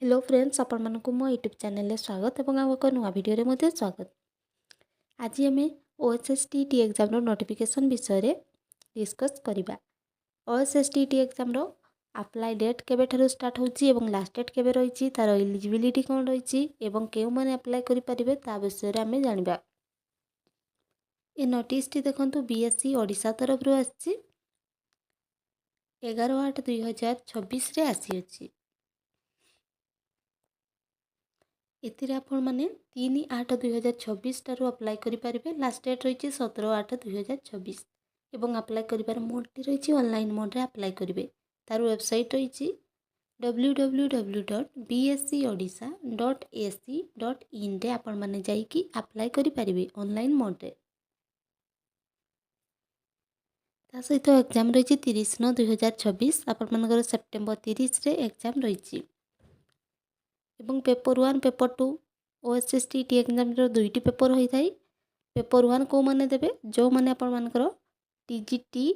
Hello friends आपण मानक मो यूट्यूब चैनल में स्वागत और आम एक नुआ भिडियो मध्य स्वागत। आज आम OSSTT एग्जाम नोटिफिकेशन विषय रे डिस्कस करवा। OSSTT एग्जाम अप्लाई डेट केबे स्टार्ट होची एवं लास्ट डेट केबे रही तार एलिजिबिलिटी कौन रही एवं केउ माने अप्लाई करि परिबे ता विषय रे आमे जानिबा। ए नोटिस टी देखंतु बीएससी ओडिशा तरफ रु आछि 11/8/2026 रे आसी अछि। एथिरे आपण माने 3/8/2026 टारू अप्लाई करि परिबे। लास्ट डेट रही 17/8/2026 एवं अप्लाई करिबार मोड टी रही ऑनलाइन मोड रे अप्लाई करिवे। तार वेबसाइट रही www.bscodisha.ac.in रे आपण माने जाईकी अप्लाई करि परिबे ऑनलाइन मोड रे। ता सहित एग्जाम रही 30/9/2026 आपण मानकर सेप्टेम्बर 30 रे एग्जाम रही। एवं पेपर 1 पेपर 2 OSSTT एग्जाम दुईटी पेपर होता है। पेपर 1 को माने देबे जो माने आपण मानकर TGT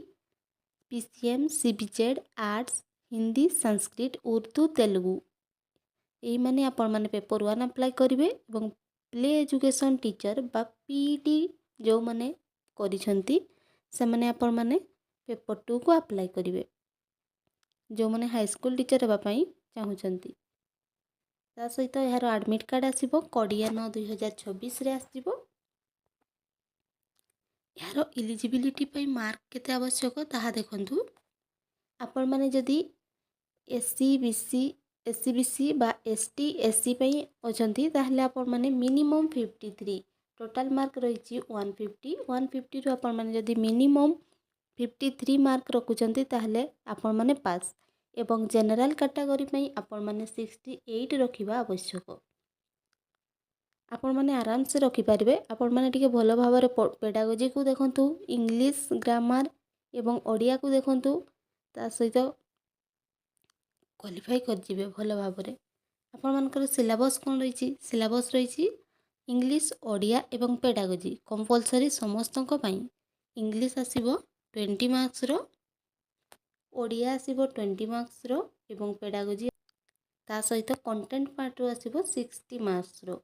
PCM CBZ arts Hindi Sanskrit Urdu Telugu यही माने आपण माने पेपर 1 अप्लाई करिवे एवं प्ले एजुकेशन टीचर बा PET जो माने करिसंती से माने आपण माने पेपर 2 को अप्लाई करिवे जो माने हाई स्कूल टीचर हेबा पई चाहुचंती। ता सहित यार एडमिट कार्ड आसीबो 20/9/2026 रे आसीबो। यार एलिजिबिलिटी पई मार्क केते आवश्यक ताहा देखंतु। आपण माने जदी SC BC बा ST SC पई अछंती ताहले आपण माने मिनिमम 53 टोटल मार्क रही 150 रु आपण माने जदी मिनिमम 53 मार्क रखुचंती ताहले आपण माने पास एवं जनरल कैटेगरी में आपण माने 68 रखिबा आवश्यक। आपण माने आराम से रखि परिबे। आपण माने टिके भलो भाबरे पेडागोजी को देखंतु इंग्लिश ग्रामर एवं ओडिया को देखंतु ता सहित क्वालिफाई कर जिवे भलो भाबरे। आपण मानकर सिलेबस कोन रही सिलेबस रही इंग्लिश ओडिया एवं पेडागोजी कंपलसरी समस्तक पई। इंग्लिश आसीबो 20 मार्क्स रो ओडिया आसीबो 20 मार्क्स रो एवं पेडागोजी ता सहित कंटेंट पार्ट रो आसीबो 60 मार्क्स रो।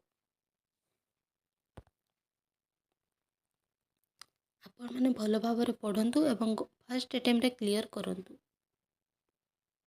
आपण माने भलो भाबरे पढंतु एवं फर्स्ट अटेम्प्ट रे क्लियर करंतु।